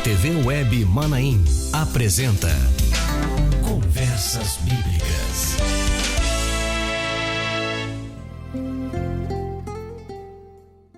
TV Web Manaim apresenta Conversas Bíblicas.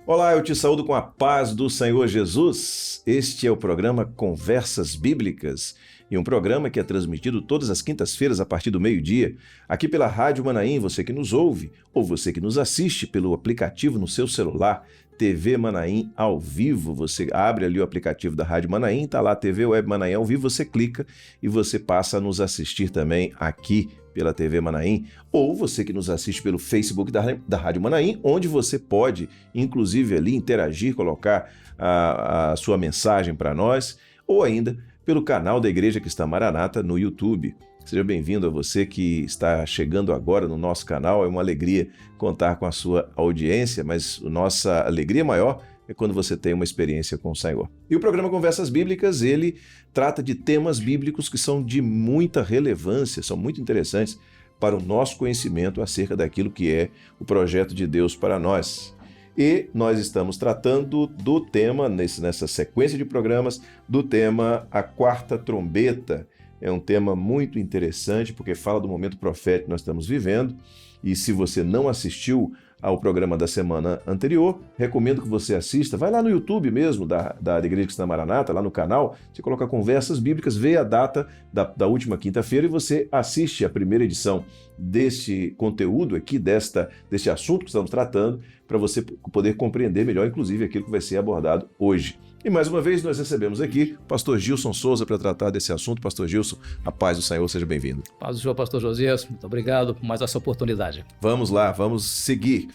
Olá, eu te saúdo com a paz do Senhor Jesus. Este é o programa Conversas Bíblicas e um programa que é transmitido todas as quintas-feiras a partir do meio-dia, aqui pela Rádio Manaim, você que nos ouve ou você que nos assiste pelo aplicativo no seu celular, TV Manaim ao vivo. Você abre ali o aplicativo da Rádio Manaim, está lá TV Web Manaim ao vivo, você clica e você passa a nos assistir também aqui pela TV Manaim, ou você que nos assiste pelo Facebook da Rádio Manaim, onde você pode, inclusive, ali interagir, colocar a sua mensagem para nós, ou ainda pelo canal da Igreja Cristã Maranata no YouTube. Seja bem-vindo a você que está chegando agora no nosso canal. É uma alegria contar com a sua audiência, mas a nossa alegria maior é quando você tem uma experiência com o Senhor. E o programa Conversas Bíblicas, ele trata de temas bíblicos que são de muita relevância, são muito interessantes para o nosso conhecimento acerca daquilo que é o projeto de Deus para nós. E nós estamos tratando do tema, nessa sequência de programas, do tema A Quarta Trombeta. É um tema muito interessante porque fala do momento profético que nós estamos vivendo. E se você não assistiu ao programa da semana anterior, recomendo que você assista. Vai lá no YouTube mesmo, da Igreja Cristã Maranata, lá no canal, você coloca Conversas Bíblicas, vê a data da última quinta-feira e você assiste a primeira edição deste conteúdo aqui, deste assunto que estamos tratando, para você poder compreender melhor, inclusive, aquilo que vai ser abordado hoje. E mais uma vez nós recebemos aqui o pastor Gilson Souza para tratar desse assunto. Pastor Gilson, a paz do Senhor, seja bem-vindo. Paz do Senhor, pastor Josias, muito obrigado por mais essa oportunidade. Vamos lá, vamos seguir.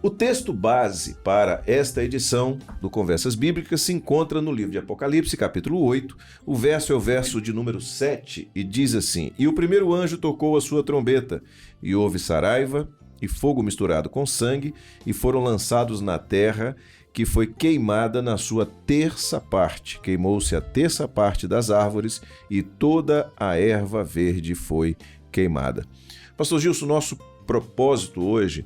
O texto base para esta edição do Conversas Bíblicas se encontra no livro de Apocalipse, capítulo 8. O verso é o verso de número 7 e diz assim: E o primeiro anjo tocou a sua trombeta, e houve saraiva e fogo misturado com sangue, e foram lançados na terra, que foi queimada na sua terça parte. Queimou-se a terça parte das árvores e toda a erva verde foi queimada. Pastor Gilson, nosso propósito hoje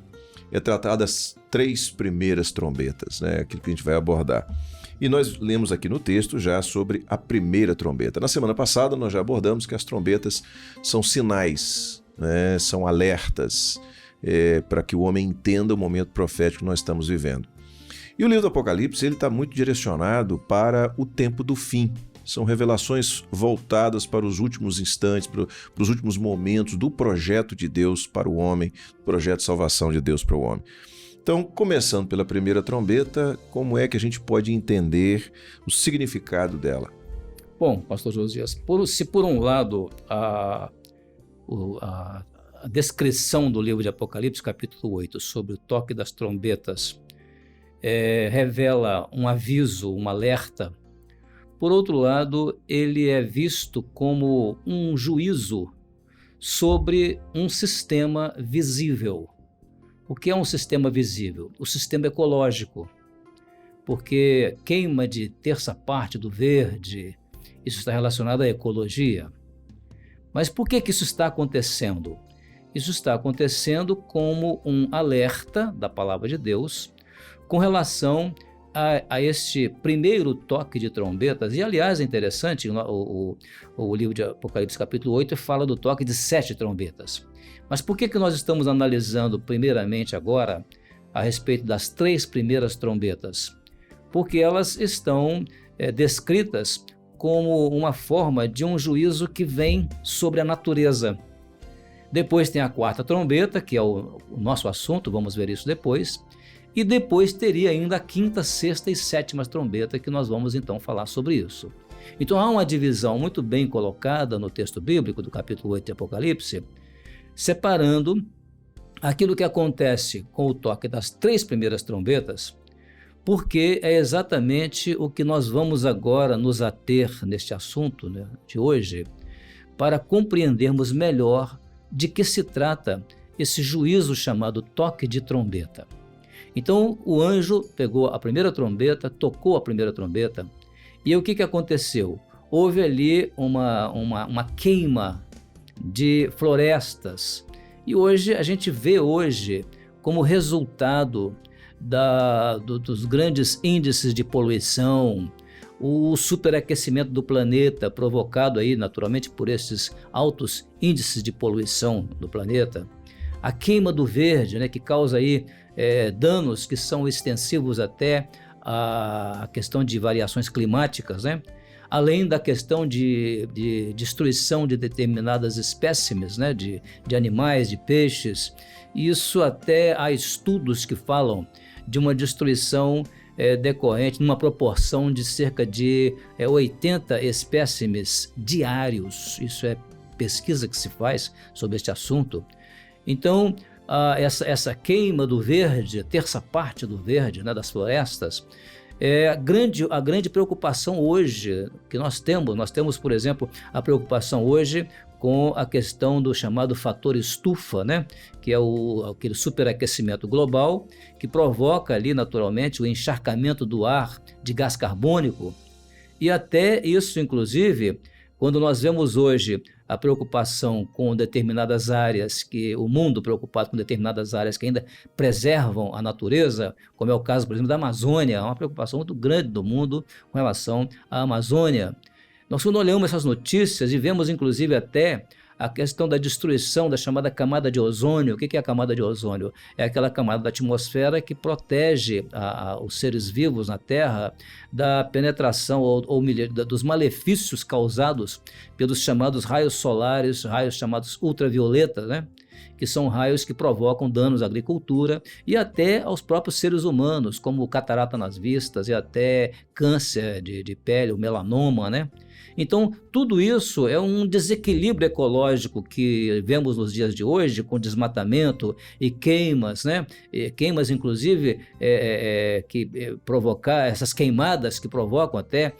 é tratar das 3 primeiras trombetas, né? Aquilo que a gente vai abordar. E nós lemos aqui no texto já sobre a primeira trombeta. Na semana passada nós já abordamos que as trombetas são sinais, né? São alertas para que o homem entenda o momento profético que nós estamos vivendo. E o livro do Apocalipse ele está muito direcionado para o tempo do fim. São revelações voltadas para os últimos instantes, para os últimos momentos do projeto de Deus para o homem, do projeto de salvação de Deus para o homem. Então, começando pela primeira trombeta, como é que a gente pode entender o significado dela? Bom, pastor Josias, se por um lado a descrição do livro de Apocalipse, capítulo 8, sobre o toque das trombetas, revela um aviso, um alerta. Por outro lado, ele é visto como um juízo sobre um sistema visível. O que é um sistema visível? O sistema ecológico, porque queima de terça parte do verde, isso está relacionado à ecologia. Mas por que isso está acontecendo? Isso está acontecendo como um alerta da palavra de Deus com relação a este primeiro toque de trombetas. E, aliás, é interessante, o livro de Apocalipse, capítulo 8, fala do toque de 7 trombetas. Mas por que nós estamos analisando primeiramente agora a respeito das 3 primeiras trombetas? Porque elas estão descritas como uma forma de um juízo que vem sobre a natureza. Depois tem a quarta trombeta, que é o nosso assunto, vamos ver isso depois. E depois teria ainda a quinta, sexta e sétima trombeta, que nós vamos então falar sobre isso. Então há uma divisão muito bem colocada no texto bíblico do capítulo 8 de Apocalipse, separando aquilo que acontece com o toque das 3 primeiras trombetas, porque é exatamente o que nós vamos agora nos ater neste assunto, né, de hoje, para compreendermos melhor de que se trata esse juízo chamado toque de trombeta. Então o anjo pegou a primeira trombeta, tocou a primeira trombeta, e o que aconteceu? Houve ali uma queima de florestas, e hoje a gente vê como resultado dos grandes índices de poluição, o superaquecimento do planeta, provocado aí naturalmente por esses altos índices de poluição do planeta, a queima do verde, né, que causa aí danos que são extensivos até a questão de variações climáticas, né? Além da questão de destruição de determinadas espécimes, né, de animais, de peixes. Isso até há estudos que falam de uma destruição decorrente numa proporção de cerca de 80 espécimes diários. Isso é pesquisa que se faz sobre este assunto. Então, essa queima do verde, a terça parte do verde, né, das florestas, é a grande preocupação hoje que nós temos. Nós temos, por exemplo, a preocupação hoje com a questão do chamado fator estufa, né? Que é aquele superaquecimento global que provoca ali naturalmente o encharcamento do ar de gás carbônico. E até isso, inclusive, quando nós vemos hoje a preocupação com determinadas áreas, que o mundo preocupado com determinadas áreas que ainda preservam a natureza, como é o caso, por exemplo, da Amazônia, é uma preocupação muito grande do mundo com relação à Amazônia. Nós, quando olhamos essas notícias e vemos, inclusive, até a questão da destruição da chamada camada de ozônio. O que é a camada de ozônio? É aquela camada da atmosfera que protege os seres vivos na Terra da penetração dos malefícios causados pelos chamados raios solares, raios chamados ultravioletas, né? Que são raios que provocam danos à agricultura e até aos próprios seres humanos, como catarata nas vistas e até câncer de pele, o melanoma, né? Então, tudo isso é um desequilíbrio ecológico que vemos nos dias de hoje, com desmatamento e queimas, né? Queimas, inclusive, provocar essas queimadas que provocam até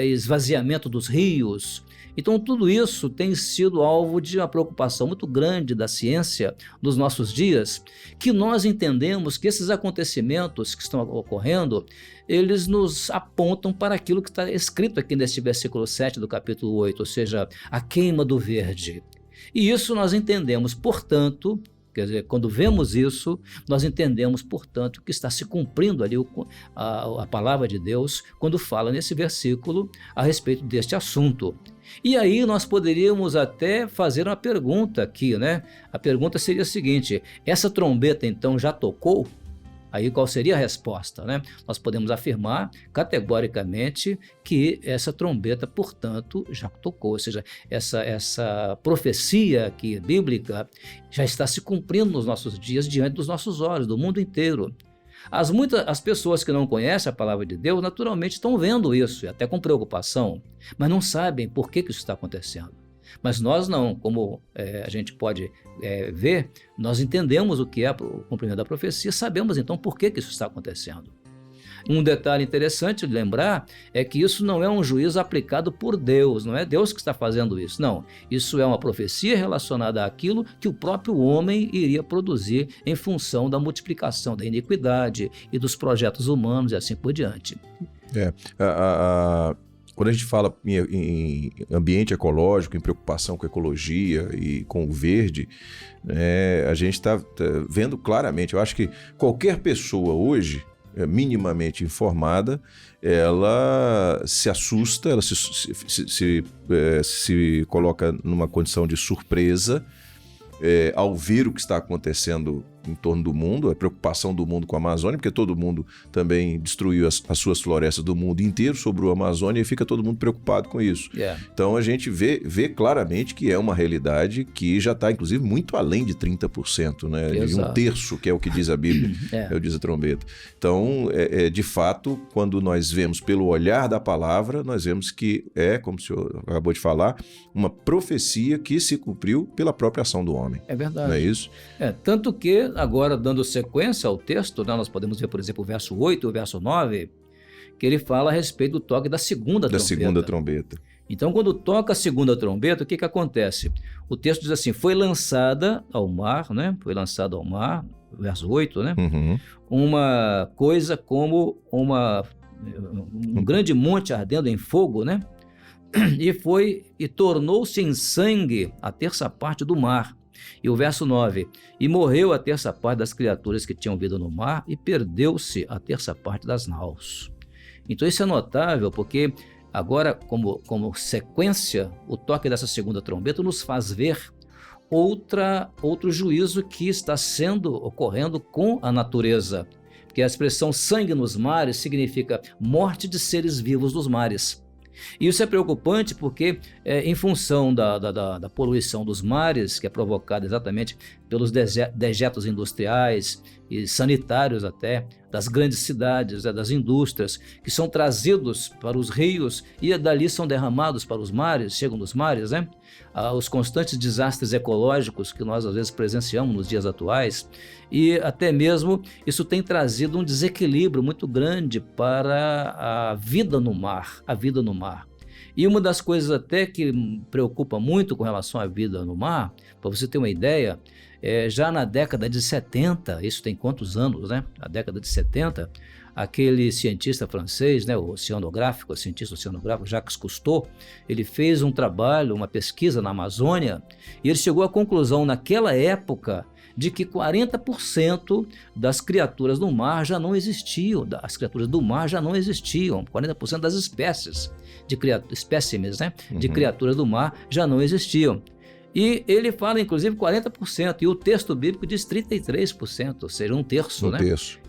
esvaziamento dos rios. Então, tudo isso tem sido alvo de uma preocupação muito grande da ciência nos nossos dias, que nós entendemos que esses acontecimentos que estão ocorrendo, eles nos apontam para aquilo que está escrito aqui neste versículo 7 do capítulo 8, ou seja, a queima do verde. E isso nós entendemos, portanto, quer dizer, quando vemos isso, nós entendemos, portanto, que está se cumprindo ali a palavra de Deus quando fala nesse versículo a respeito deste assunto. E aí nós poderíamos até fazer uma pergunta aqui, né? A pergunta seria a seguinte: essa trombeta então já tocou? Aí qual seria a resposta, né? Nós podemos afirmar categoricamente que essa trombeta, portanto, já tocou, ou seja, essa profecia aqui bíblica já está se cumprindo nos nossos dias diante dos nossos olhos, do mundo inteiro. As pessoas que não conhecem a palavra de Deus naturalmente estão vendo isso, até com preocupação, mas não sabem por que isso está acontecendo. Mas nós não, como a gente pode ver, nós entendemos o que é o cumprimento da profecia, sabemos então por que isso está acontecendo. Um detalhe interessante de lembrar é que isso não é um juízo aplicado por Deus, não é Deus que está fazendo isso, não. Isso é uma profecia relacionada àquilo que o próprio homem iria produzir em função da multiplicação da iniquidade e dos projetos humanos e assim por diante. Quando a gente fala em ambiente ecológico, em preocupação com a ecologia e com o verde, a gente está vendo claramente. Eu acho que qualquer pessoa hoje, minimamente informada, ela se assusta, ela se coloca numa condição de surpresa ao ver o que está acontecendo em torno do mundo, a preocupação do mundo com a Amazônia, porque todo mundo também destruiu as suas florestas do mundo inteiro sobre a Amazônia e fica todo mundo preocupado com isso. Então a gente vê claramente que é uma realidade que já está, inclusive, muito além de 30%, né? De um terço, que é o que diz a Bíblia, é o que diz a trombeta. Então, de fato, quando nós vemos pelo olhar da palavra, nós vemos que como o senhor acabou de falar, uma profecia que se cumpriu pela própria ação do homem. É verdade. Não é isso? Tanto que, agora dando sequência ao texto, né, nós podemos ver, por exemplo, o verso 8 e o verso 9, que ele fala a respeito do toque da segunda trombeta. Então, quando toca a segunda trombeta, o que acontece? O texto diz assim: foi lançada ao mar, né? Foi lançada ao mar, verso 8, né? Uma coisa como um grande monte ardendo em fogo, né? E tornou-se em sangue a terça parte do mar. E o verso 9: e morreu a terça parte das criaturas que tinham vida no mar, e perdeu-se a terça parte das naus. Então isso é notável porque agora, como sequência, o toque dessa segunda trombeta nos faz ver outro juízo que está ocorrendo com a natureza. Porque a expressão sangue nos mares significa morte de seres vivos nos mares. E isso é preocupante porque, em função da poluição dos mares, que é provocada exatamente pelos dejetos industriais e sanitários até, das grandes cidades, das indústrias, que são trazidos para os rios e dali são derramados para os mares, chegam nos mares, né? Os constantes desastres ecológicos que nós às vezes presenciamos nos dias atuais, e até mesmo isso tem trazido um desequilíbrio muito grande para a vida no mar, E uma das coisas até que preocupa muito com relação à vida no mar, para você ter uma ideia, já na década de 70, isso tem quantos anos, né? A década de 70, aquele cientista francês, né, o cientista oceanográfico Jacques Cousteau, ele fez um trabalho, uma pesquisa na Amazônia, e ele chegou à conclusão naquela época de que 40% das criaturas do mar já não existiam, 40% das espécies, espécimes, né, de criaturas do mar já não existiam. E ele fala, inclusive, 40%, e o texto bíblico diz 33%, ou seja, um terço, né?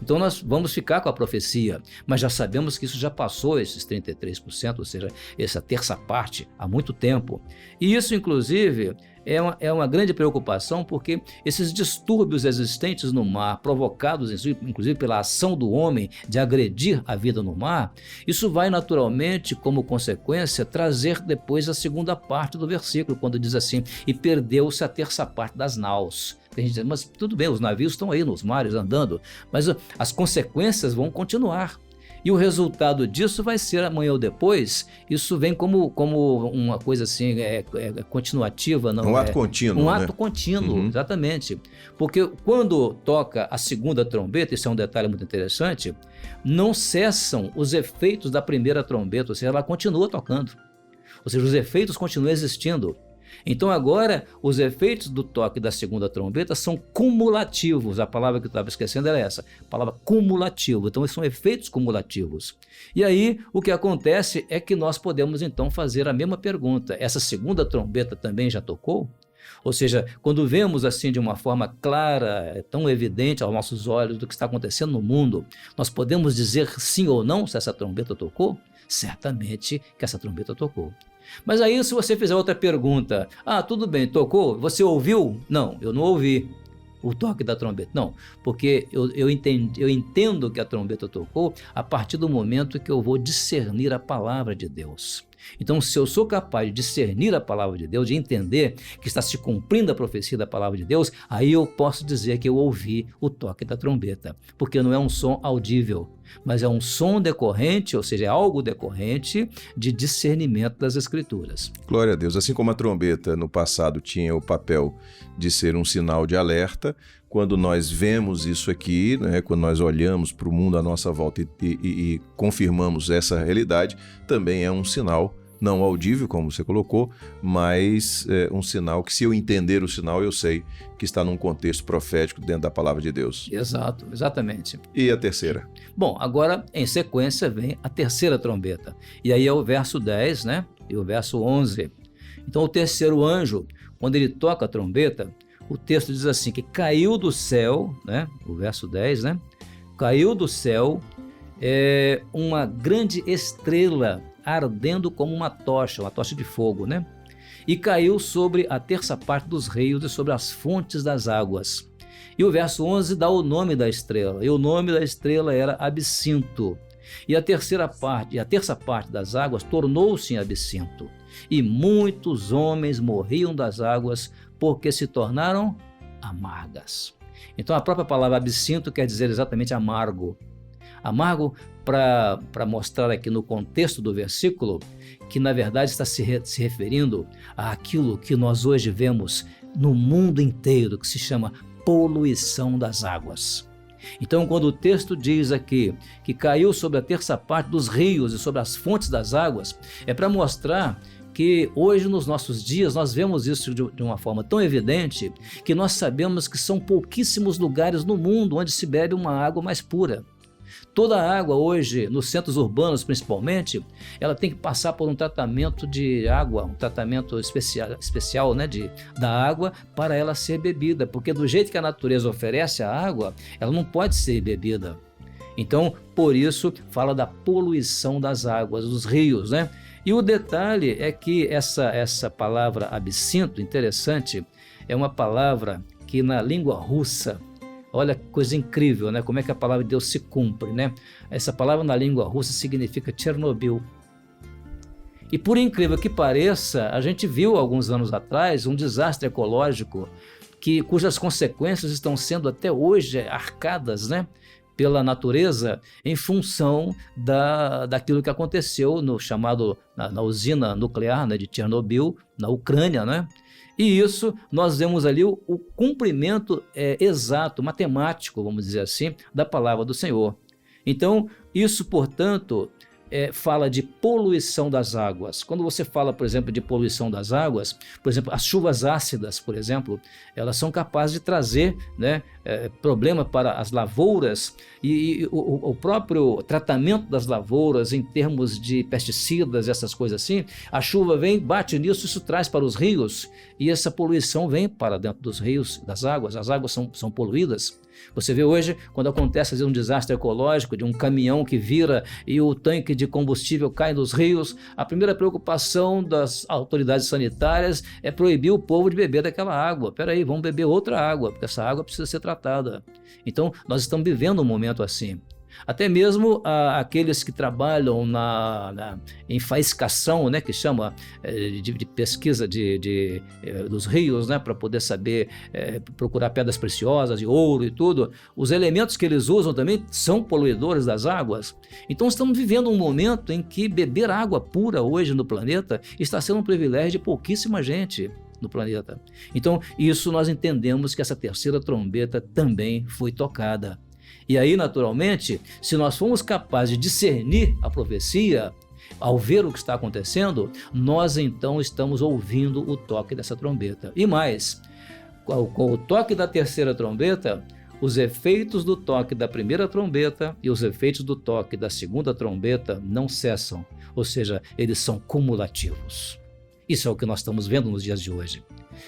Então nós vamos ficar com a profecia, mas já sabemos que isso já passou, esses 33%, ou seja, essa terça parte, há muito tempo. E isso, inclusive, é uma grande preocupação, porque esses distúrbios existentes no mar, provocados inclusive pela ação do homem de agredir a vida no mar, isso vai naturalmente, como consequência, trazer depois a segunda parte do versículo, quando diz assim, e perdeu-se a terça parte das naus. A gente diz, mas tudo bem, os navios estão aí nos mares andando, mas as consequências vão continuar. E o resultado disso vai ser amanhã ou depois, isso vem como uma coisa assim, continuativa. Não, um ato contínuo. Um ato contínuo, exatamente. Porque quando toca a segunda trombeta, isso é um detalhe muito interessante, não cessam os efeitos da primeira trombeta, ou seja, ela continua tocando. Ou seja, os efeitos continuam existindo. Então agora os efeitos do toque da segunda trombeta são cumulativos, a palavra que eu estava esquecendo era essa, a palavra cumulativo, então são efeitos cumulativos. E aí o que acontece é que nós podemos então fazer a mesma pergunta, essa segunda trombeta também já tocou? Ou seja, quando vemos assim de uma forma clara, tão evidente aos nossos olhos do que está acontecendo no mundo, nós podemos dizer sim ou não se essa trombeta tocou? Certamente que essa trombeta tocou. Mas aí se você fizer outra pergunta, tudo bem, tocou? Você ouviu? Não, eu não ouvi o toque da trombeta. Não, porque eu entendo que a trombeta tocou a partir do momento que eu vou discernir a palavra de Deus. Então, se eu sou capaz de discernir a palavra de Deus, de entender que está se cumprindo a profecia da palavra de Deus, aí eu posso dizer que eu ouvi o toque da trombeta, porque não é um som audível, mas é um som decorrente, ou seja, é algo decorrente de discernimento das Escrituras. Glória a Deus. Assim como a trombeta no passado tinha o papel de ser um sinal de alerta, quando nós vemos isso aqui, né, quando nós olhamos para o mundo à nossa volta e confirmamos essa realidade, também é um sinal não audível, como você colocou, mas um sinal que, se eu entender o sinal, eu sei que está num contexto profético dentro da palavra de Deus. Exato, exatamente. E a terceira? Bom, agora em sequência vem a terceira trombeta. E aí é o verso 10, né? E o verso 11. Então o terceiro anjo, quando ele toca a trombeta, o texto diz assim, que caiu do céu, né? O verso 10, né? Caiu do céu uma grande estrela ardendo como uma tocha de fogo, né? E caiu sobre a terça parte dos rios e sobre as fontes das águas. E o verso 11 dá o nome da estrela, e o nome da estrela era Absinto. E a terça parte das águas tornou-se em absinto, e muitos homens morriam das águas porque se tornaram amargas. Então a própria palavra absinto quer dizer exatamente amargo. Amargo para mostrar aqui no contexto do versículo que na verdade está se referindo àquilo que nós hoje vemos no mundo inteiro, que se chama poluição das águas. Então, quando o texto diz aqui que caiu sobre a terça parte dos rios e sobre as fontes das águas, é para mostrar que hoje, nos nossos dias, nós vemos isso de uma forma tão evidente que nós sabemos que são pouquíssimos lugares no mundo onde se bebe uma água mais pura. Toda a água hoje, nos centros urbanos principalmente, ela tem que passar por um tratamento de água, um tratamento especial, né, da água para ela ser bebida, porque do jeito que a natureza oferece a água, ela não pode ser bebida. Então, por isso, fala da poluição das águas, dos rios, né? E o detalhe é que essa palavra absinto, interessante, é uma palavra que na língua russa, olha que coisa incrível, né? Como é que a palavra de Deus se cumpre, né? Essa palavra na língua russa significa Chernobyl. E por incrível que pareça, a gente viu alguns anos atrás um desastre ecológico cujas consequências estão sendo até hoje arcadas, né, pela natureza em função daquilo que aconteceu na usina nuclear, né, de Chernobyl, na Ucrânia, né? E isso nós vemos ali o cumprimento exato, matemático, vamos dizer assim, da palavra do Senhor. Então, isso, portanto, fala de poluição das águas. Quando você fala, por exemplo, de poluição das águas, por exemplo, as chuvas ácidas, por exemplo, elas são capazes de trazer, né, problema para as lavouras e o próprio tratamento das lavouras em termos de pesticidas, essas coisas assim. A chuva vem, bate nisso, isso traz para os rios e essa poluição vem para dentro dos rios, das águas. As águas são poluídas. Você vê hoje, quando acontece um desastre ecológico, de um caminhão que vira e o tanque de combustível cai nos rios, a primeira preocupação das autoridades sanitárias é proibir o povo de beber daquela água. Peraí, vamos beber outra água, porque essa água precisa ser tratada. Então, nós estamos vivendo um momento assim. Até mesmo aqueles que trabalham em faiscação, né, que chama de pesquisa dos rios, né, para poder saber procurar pedras preciosas e ouro e tudo, os elementos que eles usam também são poluidores das águas. Então estamos vivendo um momento em que beber água pura hoje no planeta está sendo um privilégio de pouquíssima gente no planeta. Então isso nós entendemos que essa terceira trombeta também foi tocada. E aí, naturalmente, se nós formos capazes de discernir a profecia, ao ver o que está acontecendo, nós então estamos ouvindo o toque dessa trombeta. E mais, com o toque da terceira trombeta, os efeitos do toque da primeira trombeta e os efeitos do toque da segunda trombeta não cessam, ou seja, eles são cumulativos. Isso é o que nós estamos vendo nos dias de hoje.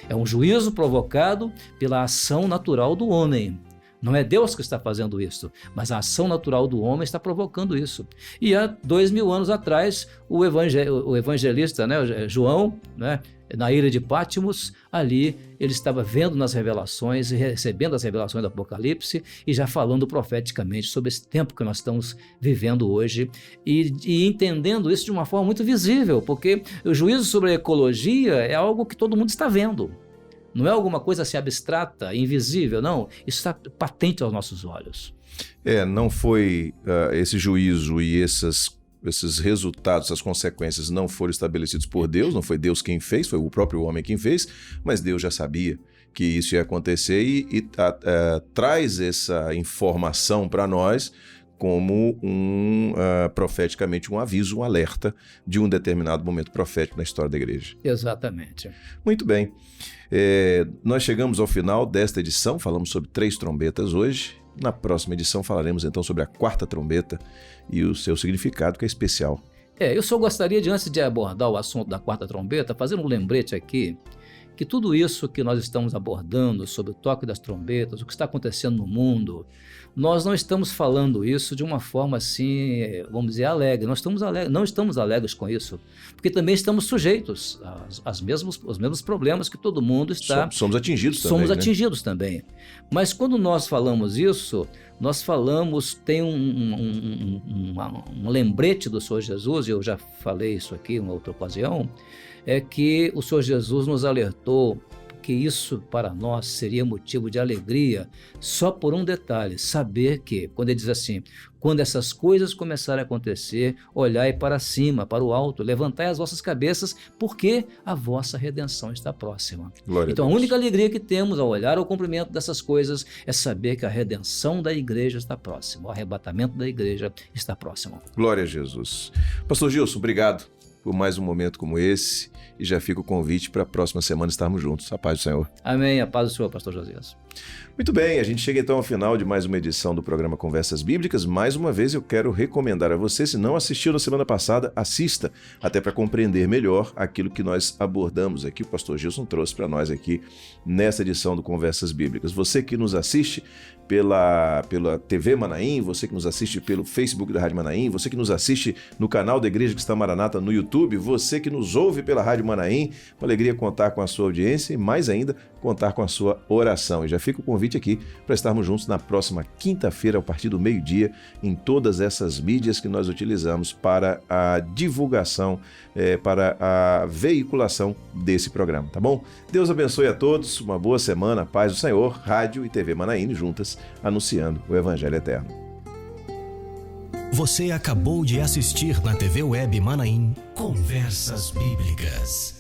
É um juízo provocado pela ação natural do homem. Não é Deus que está fazendo isso, mas a ação natural do homem está provocando isso. E há 2000 anos atrás, o evangelista, né, João, né, na ilha de Patmos, ali ele estava vendo nas revelações, recebendo as revelações do Apocalipse e já falando profeticamente sobre esse tempo que nós estamos vivendo hoje e entendendo isso de uma forma muito visível, porque o juízo sobre a ecologia é algo que todo mundo está vendo. Não é alguma coisa assim abstrata, invisível, não. Isso está patente aos nossos olhos. Não foi esse juízo e esses resultados, essas consequências não foram estabelecidos por Deus, não foi Deus quem fez, foi o próprio homem quem fez, mas Deus já sabia que isso ia acontecer e traz essa informação para nós como profeticamente um aviso, um alerta de um determinado momento profético na história da igreja. Exatamente. Muito bem. Nós chegamos ao final desta edição, falamos sobre 3 trombetas hoje. Na próxima edição falaremos então sobre a 4ª trombeta e o seu significado, que é especial. Eu só gostaria de, antes de abordar o assunto da 4ª trombeta, fazer um lembrete aqui, que tudo isso que nós estamos abordando sobre o toque das trombetas, o que está acontecendo no mundo, nós não estamos falando isso de uma forma assim, vamos dizer, alegre. Não estamos alegres com isso, porque também estamos sujeitos aos mesmos problemas que todo mundo está. Somos atingidos também. Somos atingidos também. Mas quando nós falamos isso, nós falamos, tem um lembrete do Senhor Jesus, e eu já falei isso aqui em uma outra ocasião, é que o Senhor Jesus nos alertou que isso para nós seria motivo de alegria só por um detalhe, saber que, quando ele diz assim, quando essas coisas começarem a acontecer, olhai para cima, para o alto, levantai as vossas cabeças, porque a vossa redenção está próxima. Glória então a a Deus. única alegria que temos ao olhar ao cumprimento dessas coisas é saber que a redenção da igreja está próxima, o arrebatamento da igreja está próximo. Glória a Jesus. Pastor Gilson, obrigado por mais um momento como esse, e já fica o convite para a próxima semana estarmos juntos. A paz do Senhor. Amém. A paz do Senhor, pastor Josias. Muito bem, a gente chega então ao final de mais uma edição do programa Conversas Bíblicas. Mais uma vez eu quero recomendar a você, se não assistiu na semana passada, assista, até para compreender melhor aquilo que nós abordamos aqui, o pastor Gilson trouxe para nós aqui nessa edição do Conversas Bíblicas. Você que nos assiste pela TV Manaim, você que nos assiste pelo Facebook da Rádio Manaim, você que nos assiste no canal da Igreja Cristã Maranata no YouTube, você que nos ouve pela Rádio Manaim, uma alegria contar com a sua audiência e mais ainda contar com a sua oração. E já fica o convite aqui para estarmos juntos na próxima quinta-feira, a partir do meio-dia, em todas essas mídias que nós utilizamos para a divulgação, para a veiculação desse programa, tá bom? Deus abençoe a todos, uma boa semana, paz do Senhor, Rádio e TV Manaim juntas, anunciando o Evangelho Eterno. Você acabou de assistir na TV Web Manaim Conversas Bíblicas.